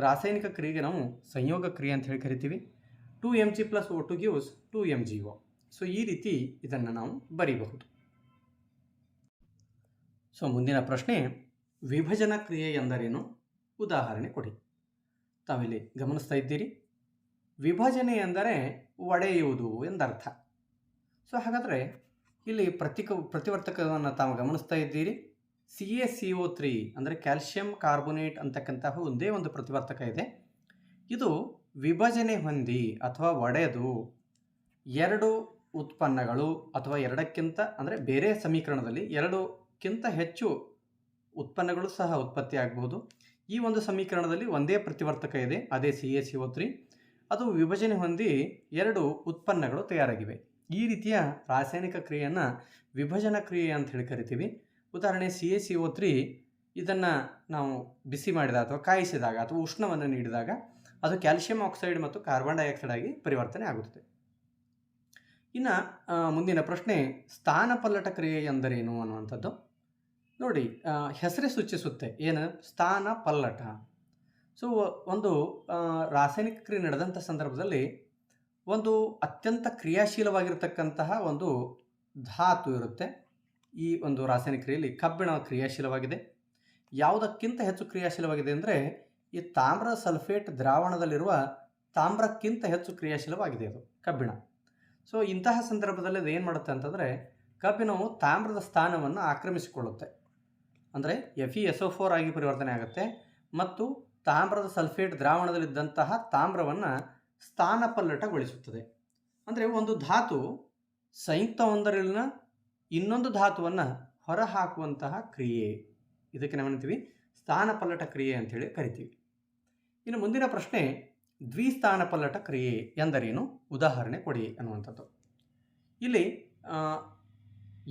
ರಾಸಾಯನಿಕ ಕ್ರಿಯೆಗೆ ನಾವು ಸಂಯೋಗ ಕ್ರಿಯೆ ಅಂತ ಹೇಳಿ ಕರಿತೀವಿ. 2Mg + O2 gives 2MgO. So ಈ ರೀತಿ ಇದನ್ನು ನಾವು ಬರೀಬಹುದು. ಸೊ ಮುಂದಿನ ಪ್ರಶ್ನೆ, ವಿಭಜನ ಕ್ರಿಯೆ ಎಂದರೇನು, ಉದಾಹರಣೆ ಕೊಡಿ. ತಾವಿಲ್ಲಿ ಗಮನಿಸ್ತಾ ಇದ್ದೀರಿ, ವಿಭಜನೆ ಎಂದರೆ ಒಡೆಯುವುದು ಎಂದರ್ಥ. ಸೊ ಹಾಗಾದರೆ ಇಲ್ಲಿ ಪ್ರತಿವರ್ತಕವನ್ನು ತಾವು ಗಮನಿಸ್ತಾ ಇದ್ದೀರಿ. CaCO3 ಅಂದರೆ ಕ್ಯಾಲ್ಸಿಯಂ ಕಾರ್ಬೋನೇಟ್ ಅಂತಕ್ಕಂತಹ ಒಂದೇ ಒಂದು ಪ್ರತಿವರ್ತಕ ಇದೆ. ಇದು ವಿಭಜನೆ ಹೊಂದಿ ಅಥವಾ ಒಡೆದು ಎರಡು ಉತ್ಪನ್ನಗಳು ಅಥವಾ ಎರಡಕ್ಕಿಂತ ಅಂದರೆ ಬೇರೆ ಸಮೀಕರಣದಲ್ಲಿ ಎರಡಕ್ಕಿಂತ ಹೆಚ್ಚು ಉತ್ಪನ್ನಗಳು ಸಹ ಉತ್ಪತ್ತಿ ಆಗಬಹುದು. ಈ ಒಂದು ಸಮೀಕರಣದಲ್ಲಿ ಒಂದೇ ಪ್ರತಿವರ್ತಕ ಇದೆ, ಅದೇ CaCO3. ಅದು ವಿಭಜನೆ ಹೊಂದಿ ಎರಡು ಉತ್ಪನ್ನಗಳು ತಯಾರಾಗಿವೆ. ಈ ರೀತಿಯ ರಾಸಾಯನಿಕ ಕ್ರಿಯೆಯನ್ನು ವಿಭಜನ ಕ್ರಿಯೆ ಅಂತ ಹೇಳಿ ಕರಿತೀವಿ. ಉದಾಹರಣೆ CaCO3, ಇದನ್ನು ನಾವು ಬಿಸಿ ಮಾಡಿದಾಗ ಅಥವಾ ಕಾಯಿಸಿದಾಗ ಅಥವಾ ಉಷ್ಣವನ್ನು ನೀಡಿದಾಗ ಅದು ಕ್ಯಾಲ್ಸಿಯಂ ಆಕ್ಸೈಡ್ ಮತ್ತು ಕಾರ್ಬನ್ ಡೈಆಕ್ಸೈಡ್ ಆಗಿ ಪರಿವರ್ತನೆ ಆಗುತ್ತದೆ. ಇನ್ನು ಮುಂದಿನ ಪ್ರಶ್ನೆ, ಸ್ಥಾನಪಲ್ಲಟ ಕ್ರಿಯೆ ಎಂದರೇನು ಅನ್ನುವಂಥದ್ದು. ನೋಡಿ, ಹೆಸರೇ ಸೂಚಿಸುತ್ತೆ, ಏನು, ಸ್ಥಾನಪಲ್ಲಟ. ಸೊ ಒಂದು ರಾಸಾಯನಿಕ ಕ್ರಿಯೆ ನಡೆದಂಥ ಸಂದರ್ಭದಲ್ಲಿ ಒಂದು ಅತ್ಯಂತ ಕ್ರಿಯಾಶೀಲವಾಗಿರತಕ್ಕಂತಹ ಒಂದು ಧಾತು ಇರುತ್ತೆ. ಈ ಒಂದು ರಾಸಾಯನಿಕ ಕ್ರಿಯೆಯಲ್ಲಿ ಕಬ್ಬಿಣ ಕ್ರಿಯಾಶೀಲವಾಗಿದೆ. ಯಾವುದಕ್ಕಿಂತ ಹೆಚ್ಚು ಕ್ರಿಯಾಶೀಲವಾಗಿದೆ ಅಂದರೆ ಈ ತಾಮ್ರ ಸಲ್ಫೇಟ್ ದ್ರಾವಣದಲ್ಲಿರುವ ತಾಮ್ರಕ್ಕಿಂತ ಹೆಚ್ಚು ಕ್ರಿಯಾಶೀಲವಾಗಿದೆ ಅದು ಕಬ್ಬಿಣ. ಸೊ ಇಂತಹ ಸಂದರ್ಭದಲ್ಲಿ ಅದು ಏನು ಮಾಡುತ್ತೆ ಅಂತಂದರೆ, ಕಬ್ಬಿಣವು ತಾಮ್ರದ ಸ್ಥಾನವನ್ನು ಆಕ್ರಮಿಸಿಕೊಳ್ಳುತ್ತೆ. ಅಂದರೆ FeSO4 ಆಗಿ ಪರಿವರ್ತನೆ ಆಗುತ್ತೆ ಮತ್ತು ತಾಮ್ರದ ಸಲ್ಫೇಟ್ ದ್ರಾವಣದಲ್ಲಿದ್ದಂತಹ ತಾಮ್ರವನ್ನು ಸ್ಥಾನಪಲ್ಲಟಗೊಳಿಸುತ್ತದೆ. ಅಂದರೆ ಒಂದು ಧಾತು ಸಂಯುಕ್ತವೊಂದರಲ್ಲಿನ ಇನ್ನೊಂದು ಧಾತುವನ್ನು ಹೊರಹಾಕುವಂತಹ ಕ್ರಿಯೆ, ಇದಕ್ಕೆ ನಾವೇನ್ತೀವಿ, ಸ್ಥಾನಪಲ್ಲಟ ಕ್ರಿಯೆ ಅಂಥೇಳಿ ಕರಿತೀವಿ. ಇನ್ನು ಮುಂದಿನ ಪ್ರಶ್ನೆ, ದ್ವಿಸ್ಥಾನಪಲ್ಲಟ ಕ್ರಿಯೆ ಎಂದರೇನು, ಉದಾಹರಣೆ ಕೊಡಿ ಅನ್ನುವಂಥದ್ದು. ಇಲ್ಲಿ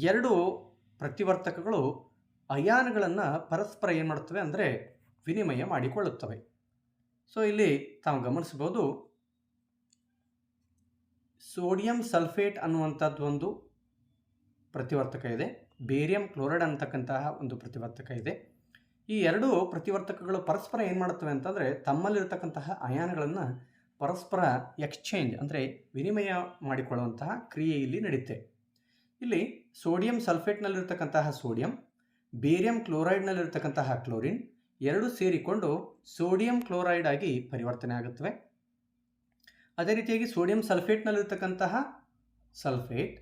ಎರಡು ಪ್ರತಿವರ್ತಕಗಳು ಅಯಾನುಗಳನ್ನು ಪರಸ್ಪರ ಏನು ಮಾಡುತ್ತವೆ ಅಂದರೆ ವಿನಿಮಯ ಮಾಡಿಕೊಳ್ಳುತ್ತವೆ. ಸೊ ಇಲ್ಲಿ ತಾವು ಗಮನಿಸಬಹುದು, ಸೋಡಿಯಂ ಸಲ್ಫೇಟ್ ಅನ್ನುವಂಥದ್ದು ಒಂದು ಪ್ರತಿವರ್ತಕ ಇದೆ, ಬೇರಿಯಂ ಕ್ಲೋರೈಡ್ ಅಂತಕ್ಕಂತಹ ಒಂದು ಪ್ರತಿವರ್ತಕ ಇದೆ. ಈ ಎರಡು ಪ್ರತಿವರ್ತಕಗಳು ಪರಸ್ಪರ ಏನು ಮಾಡುತ್ತವೆ ಅಂತಂದರೆ ತಮ್ಮಲ್ಲಿರತಕ್ಕಂತಹ ಅಯಾನುಗಳನ್ನು ಪರಸ್ಪರ ಎಕ್ಸ್ಚೇಂಜ್ ಅಂದರೆ ವಿನಿಮಯ ಮಾಡಿಕೊಳ್ಳುವಂತಹ ಕ್ರಿಯೆ ಇಲ್ಲಿ ನಡೆಯುತ್ತೆ. ಇಲ್ಲಿ ಸೋಡಿಯಂ ಸಲ್ಫೇಟ್ನಲ್ಲಿರ್ತಕ್ಕಂತಹ ಸೋಡಿಯಂ, ಬೇರಿಯಂ ಕ್ಲೋರೈಡ್ನಲ್ಲಿರ್ತಕ್ಕಂತಹ ಕ್ಲೋರಿನ್ ಎರಡು ಸೇರಿಕೊಂಡು ಸೋಡಿಯಂ ಕ್ಲೋರೈಡ್ ಆಗಿ ಪರಿವರ್ತನೆ ಆಗುತ್ತವೆ. ಅದೇ ರೀತಿಯಾಗಿ ಸೋಡಿಯಂ ಸಲ್ಫೇಟ್ನಲ್ಲಿರ್ತಕ್ಕಂತಹ ಸಲ್ಫೇಟ್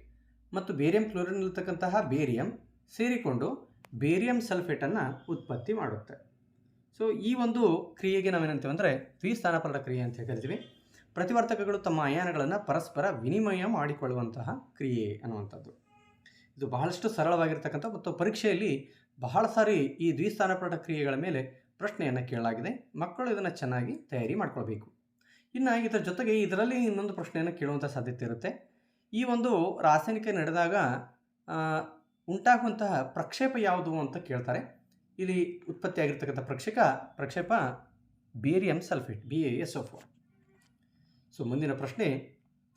ಮತ್ತು ಬೇರಿಯಂ ಕ್ಲೋರಿನ್ನಲ್ಲಿರ್ತಕ್ಕಂತಹ ಬೇರಿಯಂ ಸೇರಿಕೊಂಡು ಬೇರಿಯಂ ಸಲ್ಫೇಟನ್ನು ಉತ್ಪತ್ತಿ ಮಾಡುತ್ತೆ. ಸೊ ಈ ಒಂದು ಕ್ರಿಯೆಗೆ ನಾವೇನಂತೀವಿ ಅಂದರೆ ದ್ವಿಸ್ಥಾನಪಲ್ಲಟ ಕ್ರಿಯೆ ಅಂತ ಕರಿತೀವಿ. ಪ್ರತಿವರ್ತಕಗಳು ತಮ್ಮ ಅಯಾನುಗಳನ್ನು ಪರಸ್ಪರ ವಿನಿಮಯ ಮಾಡಿಕೊಳ್ಳುವಂತಹ ಕ್ರಿಯೆ ಅನ್ನುವಂಥದ್ದು. ಇದು ಬಹಳಷ್ಟು ಸರಳವಾಗಿರ್ತಕ್ಕಂಥ ಮತ್ತು ಪರೀಕ್ಷೆಯಲ್ಲಿ ಬಹಳ ಸಾರಿ ಈ ದ್ವಿಸ್ಥಾನಪಲ್ಲಟ ಕ್ರಿಯೆಗಳ ಮೇಲೆ ಪ್ರಶ್ನೆಯನ್ನು ಕೇಳಲಾಗಿದೆ. ಮಕ್ಕಳು ಇದನ್ನು ಚೆನ್ನಾಗಿ ತಯಾರಿ ಮಾಡ್ಕೊಳ್ಬೇಕು. ಇನ್ನು ಇದರ ಜೊತೆಗೆ ಇದರಲ್ಲಿ ಇನ್ನೊಂದು ಪ್ರಶ್ನೆಯನ್ನು ಕೇಳುವಂಥ ಸಾಧ್ಯತೆ ಇರುತ್ತೆ. ಈ ಒಂದು ರಾಸಾಯನಿಕ ನಡೆದಾಗ ಉಂಟಾಗುವಂತಹ ಪ್ರಕ್ಷೇಪ ಯಾವುದು ಅಂತ ಕೇಳ್ತಾರೆ. ಇಲ್ಲಿ ಉತ್ಪತ್ತಿಯಾಗಿರ್ತಕ್ಕಂಥ ಪ್ರಕ್ಷೇಪ ಬೇರಿಯಂ ಸಲ್ಫೇಟ್ BaSO4. ಸೊ ಮುಂದಿನ ಪ್ರಶ್ನೆ,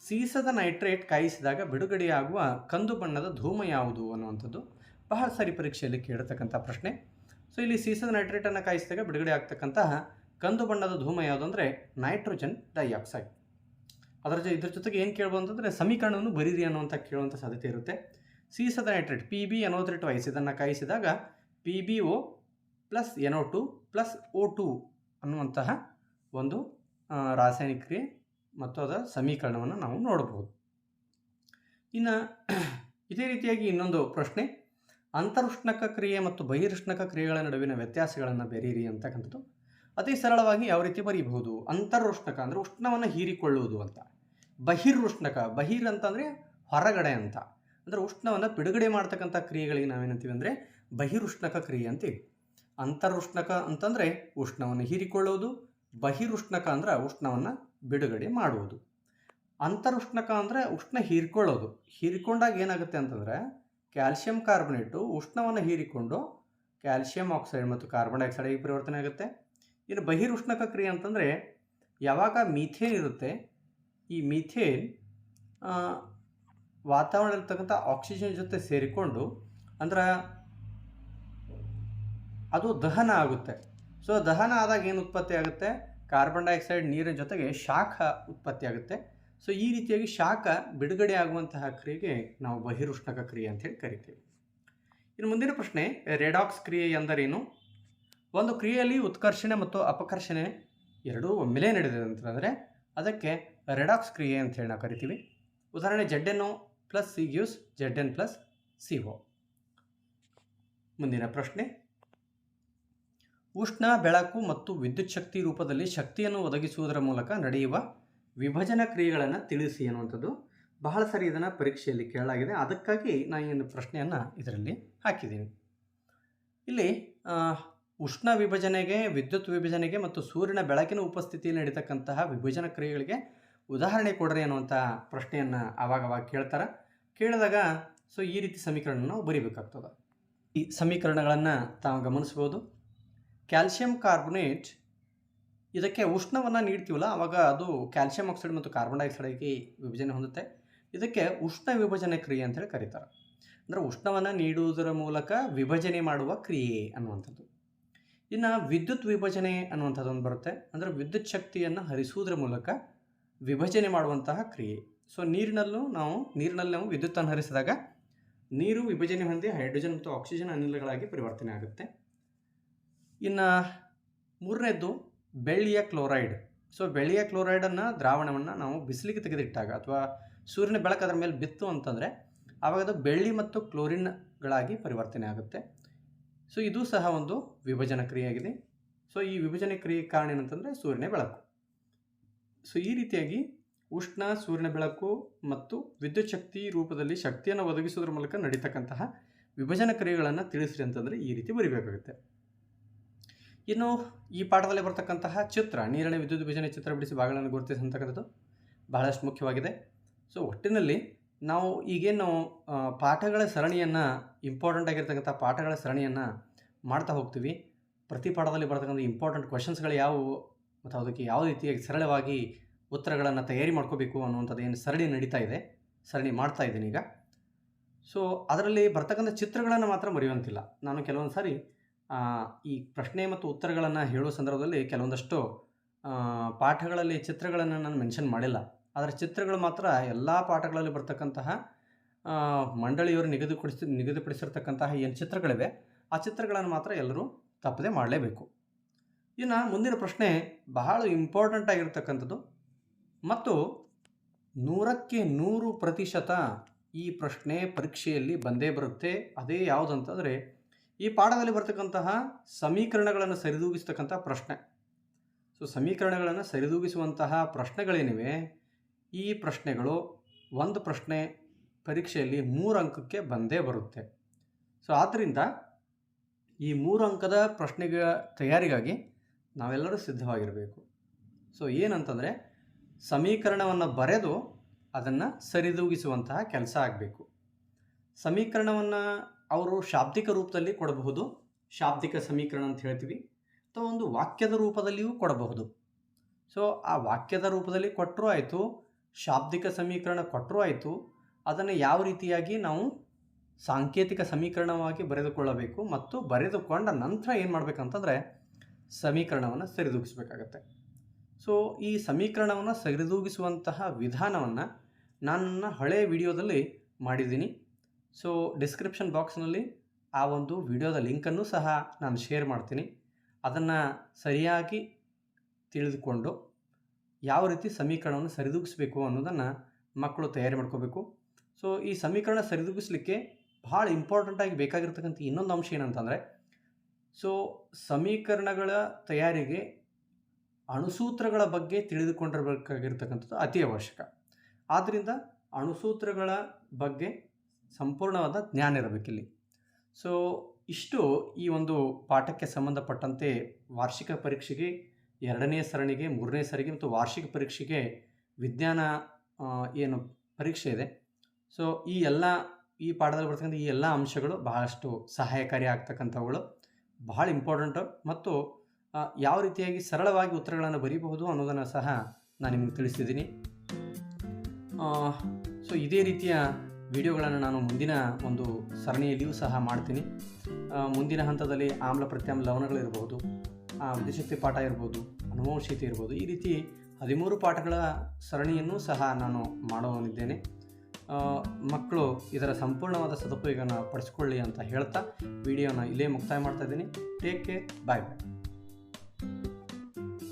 ಸೀಸದ ನೈಟ್ರೇಟ್ ಕಾಯಿಸಿದಾಗ ಬಿಡುಗಡೆಯಾಗುವ ಕಂದು ಬಣ್ಣದ ಧೂಮ ಯಾವುದು ಅನ್ನುವಂಥದ್ದು ಬಹಳ ಸಾರಿ ಪರೀಕ್ಷೆಯಲ್ಲಿ ಕೇಳಿರ್ತಕ್ಕಂಥ ಪ್ರಶ್ನೆ. ಸೊ ಇಲ್ಲಿ ಸೀಸದ ನೈಟ್ರೇಟನ್ನು ಕಾಯಿಸಿದಾಗ ಬಿಡುಗಡೆ ಆಗ್ತಕ್ಕಂತಹ ಕಂದು ಬಣ್ಣದ ಧೂಮ ಯಾವುದು ಅಂದರೆ ನೈಟ್ರೋಜನ್ ಡೈಆಕ್ಸೈಡ್. ಇದ್ರ ಜೊತೆಗೆ ಏನು ಕೇಳ್ಬೋದು ಅಂತಂದರೆ ಸಮೀಕರಣವನ್ನು ಬರೀರಿ ಅನ್ನುವಂಥ ಕೇಳುವಂಥ ಸಾಧ್ಯತೆ ಇರುತ್ತೆ. ಸೀಸದ ನೈಟ್ರೇಟ್ PbNO3 ಇದನ್ನು ಕಾಯಿಸಿದಾಗ PbO + NO2 + O2 ಅನ್ನುವಂತಹ ಒಂದು ರಾಸಾಯನಿಕ ಕ್ರಿಯೆ ಮತ್ತು ಅದರ ಸಮೀಕರಣವನ್ನು ನಾವು ನೋಡಬಹುದು. ಇನ್ನು ಇದೇ ರೀತಿಯಾಗಿ ಇನ್ನೊಂದು ಪ್ರಶ್ನೆ, ಅಂತರುಷ್ಣಕ ಕ್ರಿಯೆ ಮತ್ತು ಬಹಿರುಷ್ಣಕ ಕ್ರಿಯೆಗಳ ನಡುವಿನ ವ್ಯತ್ಯಾಸಗಳನ್ನು ಬರೀರಿ ಅಂತಕ್ಕಂಥದ್ದು. ಅತಿ ಸರಳವಾಗಿ ಯಾವ ರೀತಿ ಬರೀಬಹುದು? ಅಂತರುಷ್ಣಕ ಅಂದರೆ ಉಷ್ಣವನ್ನು ಹೀರಿಕೊಳ್ಳುವುದು ಅಂತ. ಬಹಿರ್ ಅಂತಂದರೆ ಹೊರಗಡೆ ಅಂತ, ಅಂದರೆ ಉಷ್ಣವನ್ನು ಬಿಡುಗಡೆ ಮಾಡ್ತಕ್ಕಂಥ ಕ್ರಿಯೆಗಳಿಗೆ ನಾವೇನಂತೀವಿ ಅಂದರೆ ಬಹಿರುಷ್ಣಕ ಕ್ರಿಯೆ ಅಂತೀವಿ. ಅಂತರುಷ್ಣಕ ಅಂತಂದರೆ ಉಷ್ಣವನ್ನು ಹೀರಿಕೊಳ್ಳುವುದು, ಬಹಿರುಷ್ಣಕ ಅಂದರೆ ಉಷ್ಣವನ್ನು ಬಿಡುಗಡೆ ಮಾಡುವುದು. ಅಂತರುಷ್ಣಕ ಅಂದರೆ ಉಷ್ಣ ಹೀರಿಕೊಂಡಾಗ ಏನಾಗುತ್ತೆ ಅಂತಂದರೆ ಕ್ಯಾಲ್ಸಿಯಂ ಕಾರ್ಬೊನೇಟು ಉಷ್ಣವನ್ನು ಹೀರಿಕೊಂಡು ಕ್ಯಾಲ್ಸಿಯಂ ಆಕ್ಸೈಡ್ ಮತ್ತು ಕಾರ್ಬನ್ ಡೈಆಕ್ಸೈಡ್ ಪರಿವರ್ತನೆ ಆಗುತ್ತೆ. ಇನ್ನು ಬಹಿರುಷ್ಣಕ ಕ್ರಿಯೆ ಅಂತಂದರೆ ಯಾವಾಗ ಮೀಥೇನ್ ಇರುತ್ತೆ, ಈ ಮೀಥೇನ್ ವಾತಾವರಣದಲ್ಲಿರ್ತಕ್ಕಂಥ ಆಕ್ಸಿಜನ್ ಜೊತೆ ಸೇರಿಕೊಂಡು ಅಂದ್ರೆ ಅದು ದಹನ ಆಗುತ್ತೆ. ಸೊ ದಹನ ಆದಾಗ ಏನು ಉತ್ಪತ್ತಿ ಆಗುತ್ತೆ? ಕಾರ್ಬನ್ ಡೈಆಕ್ಸೈಡ್ ನೀರಿನ ಜೊತೆಗೆ ಶಾಖ ಉತ್ಪತ್ತಿ ಆಗುತ್ತೆ. ಸೊ ಈ ರೀತಿಯಾಗಿ ಶಾಖ ಬಿಡುಗಡೆ ಆಗುವಂತಹ ಕ್ರಿಯೆಗೆ ನಾವು ಬಹಿರುಷ್ಣಕ ಕ್ರಿಯೆ ಅಂತೇಳಿ ಕರಿತೀವಿ. ಇನ್ನು ಮುಂದಿನ ಪ್ರಶ್ನೆ, ರೆಡಾಕ್ಸ್ ಕ್ರಿಯೆ ಎಂದರೇನು? ಒಂದು ಕ್ರಿಯೆಯಲ್ಲಿ ಉತ್ಕರ್ಷಣೆ ಮತ್ತು ಅಪಕರ್ಷಣೆ ಎರಡೂ ಒಮ್ಮೆಲೇ ನಡೆದಿದೆ ಅಂತಂದರೆ ಅದಕ್ಕೆ ರೆಡಾಕ್ಸ್ ಕ್ರಿಯೆ ಅಂತೇಳಿ ನಾವು ಕರಿತೀವಿ. ಉದಾಹರಣೆ ZnO + C gives Zn + CO. ಮುಂದಿನ ಪ್ರಶ್ನೆ, ಉಷ್ಣ, ಬೆಳಕು ಮತ್ತು ವಿದ್ಯುತ್ ಶಕ್ತಿ ರೂಪದಲ್ಲಿ ಶಕ್ತಿಯನ್ನು ಒದಗಿಸುವುದರ ಮೂಲಕ ನಡೆಯುವ ವಿಭಜನಾ ಕ್ರಿಯೆಗಳನ್ನು ತಿಳಿಸಿ ಅನ್ನುವಂಥದ್ದು ಬಹಳ ಸಾರಿ ಇದನ್ನು ಪರೀಕ್ಷೆಯಲ್ಲಿ ಕೇಳಲಾಗಿದೆ. ಅದಕ್ಕಾಗಿ ನಾನು ಏನು ಪ್ರಶ್ನೆಯನ್ನು ಇದರಲ್ಲಿ ಹಾಕಿದ್ದೀನಿ. ಇಲ್ಲಿ ಉಷ್ಣ ವಿಭಜನೆಗೆ, ವಿದ್ಯುತ್ ವಿಭಜನೆಗೆ ಮತ್ತು ಸೂರ್ಯನ ಬೆಳಕಿನ ಉಪಸ್ಥಿತಿಯಲ್ಲಿ ನಡೀತಕ್ಕಂತಹ ವಿಭಜನಾ ಕ್ರಿಯೆಗಳಿಗೆ ಉದಾಹರಣೆ ಕೊಡ್ರಿ ಅನ್ನುವಂಥ ಪ್ರಶ್ನೆಯನ್ನು ಆವಾಗವಾಗ ಕೇಳ್ತಾರೆ. ಕೇಳಿದಾಗ ಸೊ ಈ ರೀತಿ ಸಮೀಕರಣ ನಾವು ಬರೀಬೇಕಾಗ್ತದೆ. ಈ ಸಮೀಕರಣಗಳನ್ನು ತಾವು ಗಮನಿಸ್ಬೋದು. ಕ್ಯಾಲ್ಸಿಯಂ ಕಾರ್ಬೊನೇಟ್ ಇದಕ್ಕೆ ಉಷ್ಣವನ್ನು ನೀಡ್ತೀವಲ್ಲ, ಆವಾಗ ಅದು ಕ್ಯಾಲ್ಸಿಯಂ ಆಕ್ಸೈಡ್ ಮತ್ತು ಕಾರ್ಬನ್ ಡೈಆಕ್ಸೈಡ್ಗೆ ವಿಭಜನೆ ಹೊಂದುತ್ತೆ. ಇದಕ್ಕೆ ಉಷ್ಣ ವಿಭಜನೆ ಕ್ರಿಯೆ ಅಂತೇಳಿ ಕರೀತಾರೆ. ಅಂದರೆ ಉಷ್ಣವನ್ನು ನೀಡುವುದರ ಮೂಲಕ ವಿಭಜನೆ ಮಾಡುವ ಕ್ರಿಯೆ ಅನ್ನುವಂಥದ್ದು. ಇನ್ನು ವಿದ್ಯುತ್ ವಿಭಜನೆ ಅನ್ನುವಂಥದ್ದೊಂದು ಬರುತ್ತೆ. ಅಂದರೆ ವಿದ್ಯುತ್ ಶಕ್ತಿಯನ್ನು ಹರಿಸುವುದರ ಮೂಲಕ ವಿಭಜನೆ ಮಾಡುವಂತಹ ಕ್ರಿಯೆ. ಸೊ ನೀರಿನಲ್ಲಿ ನಾವು ವಿದ್ಯುತ್ತನ್ನು ಹರಿಸಿದಾಗ ನೀರು ವಿಭಜನೆ ಹೊಂದಿ ಹೈಡ್ರೋಜನ್ ಮತ್ತು ಆಕ್ಸಿಜನ್ ಅನಿಲಗಳಾಗಿ ಪರಿವರ್ತನೆ ಆಗುತ್ತೆ. ಇನ್ನು ಮೂರನೇದ್ದು ಬೆಳ್ಳಿಯ ಕ್ಲೋರೈಡ್. ಸೊ ಬೆಳ್ಳಿಯ ಕ್ಲೋರೈಡನ್ನು ದ್ರಾವಣವನ್ನು ನಾವು ಬಿಸಿಲಿಗೆ ತೆಗೆದಿಟ್ಟಾಗ ಅಥವಾ ಸೂರ್ಯನ ಬೆಳಕು ಅದರ ಮೇಲೆ ಬಿತ್ತು ಅಂತಂದರೆ ಆವಾಗ ಅದು ಬೆಳ್ಳಿ ಮತ್ತು ಕ್ಲೋರಿನ್ಗಳಾಗಿ ಪರಿವರ್ತನೆ ಆಗುತ್ತೆ. ಸೊ ಇದು ಸಹ ಒಂದು ವಿಭಜನಾ ಕ್ರಿಯೆಯಾಗಿದೆ. ಸೊ ಈ ವಿಭಜನೆ ಕ್ರಿಯೆ ಕಾರಣ ಏನಂತಂದರೆ ಸೂರ್ಯನ ಬೆಳಕು. ಸೊ ಈ ರೀತಿಯಾಗಿ ಉಷ್ಣ, ಸೂರ್ಯನ ಬೆಳಕು ಮತ್ತು ವಿದ್ಯುತ್ ಶಕ್ತಿ ರೂಪದಲ್ಲಿ ಶಕ್ತಿಯನ್ನು ಒದಗಿಸೋದ್ರ ಮೂಲಕ ನಡೀತಕ್ಕಂತಹ ವಿಭಜನಾ ಕ್ರಿಯೆಗಳನ್ನು ತಿಳಿಸ್ರಿ ಅಂತಂದರೆ ಈ ರೀತಿ ಬರೀಬೇಕಾಗುತ್ತೆ. ಇನ್ನು ಈ ಪಾಠದಲ್ಲಿ ಬರ್ತಕ್ಕಂತಹ ಚಿತ್ರ, ನೀರಿನ ವಿದ್ಯುತ್ ವಿಭಜನೆ ಚಿತ್ರ ಬಿಡಿಸಿ ಭಾಗಗಳನ್ನು ಗುರುತಿಸತಕ್ಕಂಥದ್ದು ಬಹಳಷ್ಟು ಮುಖ್ಯವಾಗಿದೆ. ಸೊ ಒಟ್ಟಿನಲ್ಲಿ ನಾವು ಈಗೇನು ಪಾಠಗಳ ಸರಣಿಯನ್ನು, ಇಂಪಾರ್ಟೆಂಟ್ ಆಗಿರ್ತಕ್ಕಂಥ ಪಾಠಗಳ ಸರಣಿಯನ್ನು ಮಾಡ್ತಾ ಹೋಗ್ತೀವಿ. ಪ್ರತಿ ಪಾಠದಲ್ಲಿ ಬರ್ತಕ್ಕಂಥ ಇಂಪಾರ್ಟೆಂಟ್ ಕ್ವೆಶನ್ಸ್ಗಳು ಯಾವುವು ಮತ್ತು ಅದಕ್ಕೆ ಯಾವ ರೀತಿಯಾಗಿ ಸರಳವಾಗಿ ಉತ್ತರಗಳನ್ನು ತಯಾರಿ ಮಾಡ್ಕೋಬೇಕು ಅನ್ನುವಂಥದ್ದು ಏನು ಸರಣಿ ಮಾಡ್ತಾ ಇದ್ದೀನಿ ಈಗ. ಸೊ ಅದರಲ್ಲಿ ಬರ್ತಕ್ಕಂಥ ಚಿತ್ರಗಳನ್ನು ಮಾತ್ರ ಮರೆಯುವಂತಿಲ್ಲ. ನಾನು ಕೆಲವೊಂದು ಸಾರಿ ಈ ಪ್ರಶ್ನೆ ಮತ್ತು ಉತ್ತರಗಳನ್ನು ಹೇಳುವ ಸಂದರ್ಭದಲ್ಲಿ ಕೆಲವೊಂದಷ್ಟು ಪಾಠಗಳಲ್ಲಿ ಚಿತ್ರಗಳನ್ನು ನಾನು ಮೆನ್ಷನ್ ಮಾಡಿಲ್ಲ. ಆದರೆ ಚಿತ್ರಗಳು ಮಾತ್ರ ಎಲ್ಲ ಪಾಠಗಳಲ್ಲಿ ಬರ್ತಕ್ಕಂತಹ ಮಂಡಳಿಯವರು ನಿಗದಿಪಡಿಸಿರ್ತಕ್ಕಂತಹ ಏನು ಚಿತ್ರಗಳಿವೆ ಆ ಚಿತ್ರಗಳನ್ನು ಮಾತ್ರ ಎಲ್ಲರೂ ತಪ್ಪದೆ ಮಾಡಲೇಬೇಕು. ಇನ್ನು ಮುಂದಿನ ಪ್ರಶ್ನೆ ಬಹಳ ಇಂಪಾರ್ಟೆಂಟ್ ಆಗಿರ್ತಕ್ಕಂಥದ್ದು ಮತ್ತು 100ಕ್ಕೆ 100% ಈ ಪ್ರಶ್ನೆ ಪರೀಕ್ಷೆಯಲ್ಲಿ ಬಂದೇ ಬರುತ್ತೆ. ಅದೇ ಯಾವುದಂತಂದರೆ ಈ ಪಾಠದಲ್ಲಿ ಬರ್ತಕ್ಕಂತಹ ಸಮೀಕರಣಗಳನ್ನು ಸರಿದೂಗಿಸ್ತಕ್ಕಂಥ ಪ್ರಶ್ನೆ. ಸೊ ಸಮೀಕರಣಗಳನ್ನು ಸರಿದೂಗಿಸುವಂತಹ ಪ್ರಶ್ನೆಗಳೇನಿವೆ, ಈ ಪ್ರಶ್ನೆಗಳು ಒಂದು ಪ್ರಶ್ನೆ ಪರೀಕ್ಷೆಯಲ್ಲಿ 3 ಅಂಕಕ್ಕೆ ಬಂದೇ ಬರುತ್ತೆ. ಸೊ ಆದ್ದರಿಂದ ಈ 3 ಅಂಕದ ಪ್ರಶ್ನೆಗಳ ತಯಾರಿಗಾಗಿ ನಾವೆಲ್ಲರೂ ಸಿದ್ಧವಾಗಿರಬೇಕು. ಸೊ ಏನಂತಂದರೆ ಸಮೀಕರಣವನ್ನು ಬರೆದು ಅದನ್ನು ಸರಿದೂಗಿಸುವಂತಹ ಕೆಲಸ ಆಗಬೇಕು. ಸಮೀಕರಣವನ್ನು ಅವರು ಶಾಬ್ದಿಕ ರೂಪದಲ್ಲಿ ಕೊಡಬಹುದು, ಶಾಬ್ದಿಕ ಸಮೀಕರಣ ಅಂತ ಹೇಳ್ತೀವಿ, ಅಥವಾ ಒಂದು ವಾಕ್ಯದ ರೂಪದಲ್ಲಿಯೂ ಕೊಡಬಹುದು. ಸೊ ಆ ವಾಕ್ಯದ ರೂಪದಲ್ಲಿ ಕೊಟ್ಟರೂ ಆಯಿತು, ಶಾಬ್ದಿಕ ಸಮೀಕರಣ ಕೊಟ್ಟರೂ ಆಯಿತು. ಅದನ್ನು ಯಾವ ರೀತಿಯಾಗಿ ನಾವು ಸಾಂಕೇತಿಕ ಸಮೀಕರಣವಾಗಿ ಬರೆದುಕೊಳ್ಳಬೇಕು ಮತ್ತು ಬರೆದುಕೊಂಡ ನಂತರ ಏನು ಮಾಡಬೇಕಂತಂದರೆ ಸಮೀಕರಣವನ್ನು ಸರಿದೂಗಿಸಬೇಕಾಗತ್ತೆ. ಸೊ ಈ ಸಮೀಕರಣವನ್ನು ಸರಿದೂಗಿಸುವಂತಹ ವಿಧಾನವನ್ನು ನಾನು ನನ್ನ ಹಳೆಯ ವಿಡಿಯೋದಲ್ಲಿ ಮಾಡಿದ್ದೀನಿ. ಸೊ ಡಿಸ್ಕ್ರಿಪ್ಷನ್ ಬಾಕ್ಸ್ನಲ್ಲಿ ಆ ಒಂದು ವಿಡಿಯೋದ ಲಿಂಕನ್ನು ಸಹ ನಾನು ಶೇರ್ ಮಾಡ್ತೀನಿ. ಅದನ್ನು ಸರಿಯಾಗಿ ತಿಳಿದುಕೊಂಡು ಯಾವ ರೀತಿ ಸಮೀಕರಣವನ್ನು ಸರಿದೂಗಿಸಬೇಕು ಅನ್ನೋದನ್ನು ಮಕ್ಕಳು ತಯಾರಿ ಮಾಡ್ಕೋಬೇಕು. ಸೊ ಈ ಸಮೀಕರಣ ಸರಿದೂಗಿಸಲಿಕ್ಕೆ ಭಾಳ ಇಂಪಾರ್ಟೆಂಟಾಗಿ ಬೇಕಾಗಿರ್ತಕ್ಕಂಥ ಇನ್ನೊಂದು ಅಂಶ ಏನಂತಂದರೆ, ಸೊ ಸಮೀಕರಣಗಳ ತಯಾರಿಗೆ ಅಣುಸೂತ್ರಗಳ ಬಗ್ಗೆ ತಿಳಿದುಕೊಂಡಿರಬೇಕಾಗಿರ್ತಕ್ಕಂಥದ್ದು ಅತಿ ಅವಶ್ಯಕ. ಆದ್ದರಿಂದ ಅಣುಸೂತ್ರಗಳ ಬಗ್ಗೆ ಸಂಪೂರ್ಣವಾದ ಜ್ಞಾನ ಇರಬೇಕಿಲ್ಲಿ. ಸೊ ಇಷ್ಟು ಈ ಒಂದು ಪಾಠಕ್ಕೆ ಸಂಬಂಧಪಟ್ಟಂತೆ ವಾರ್ಷಿಕ ಪರೀಕ್ಷೆಗೆ 2ನೇ ಸರಣಿಗೆ, 3ನೇ ಸರಿಗೆ ಮತ್ತು ವಾರ್ಷಿಕ ಪರೀಕ್ಷೆಗೆ ವಿಜ್ಞಾನ ಏನು ಪರೀಕ್ಷೆ ಇದೆ, ಸೊ ಈ ಪಾಠದಲ್ಲಿ ಬರ್ತಕ್ಕಂಥ ಈ ಎಲ್ಲ ಅಂಶಗಳು ಬಹಳಷ್ಟು ಸಹಾಯಕಾರಿ ಆಗ್ತಕ್ಕಂಥವುಗಳು, ಬಹಳ ಇಂಪಾರ್ಟೆಂಟು. ಮತ್ತು ಯಾವ ರೀತಿಯಾಗಿ ಸರಳವಾಗಿ ಉತ್ತರಗಳನ್ನು ಬರೀಬಹುದು ಅನ್ನೋದನ್ನು ಸಹ ನಾನು ನಿಮಗೆ ತಿಳಿಸಿದ್ದೀನಿ. ಸೊ ಇದೇ ರೀತಿಯ ವಿಡಿಯೋಗಳನ್ನು ನಾನು ಮುಂದಿನ ಒಂದು ಸರಣಿಯಲ್ಲಿಯೂ ಸಹ ಮಾಡ್ತೀನಿ. ಮುಂದಿನ ಹಂತದಲ್ಲಿ ಆಮ್ಲ ಪ್ರತ್ಯಾಮ್ಲ ಲವಣಗಳಿರ್ಬೋದು, ವಿದ್ಯುಚ್ಛಕ್ತಿ ಪಾಠ ಇರ್ಬೋದು, ಅನುವಂಶೀಯತೆ ಇರ್ಬೋದು, ಈ ರೀತಿ 13 ಪಾಠಗಳ ಸರಣಿಯನ್ನು ಸಹ ನಾನು ಮಾಡೋನಿದ್ದೇನೆ. ಮಕ್ಕಳು ಇದರ ಸಂಪೂರ್ಣವಾದ ಸದುಪಯೋಗನ ಪಡಿಸ್ಕೊಳ್ಳಿ ಅಂತ ಹೇಳ್ತಾ ವಿಡಿಯೋನ ಇಲ್ಲೇ ಮುಕ್ತಾಯ ಮಾಡ್ತಾ ಇದ್ದೀನಿ. ಟೇಕ್ ಕೇರ್, ಬಾಯ್ ಬಾಯ್.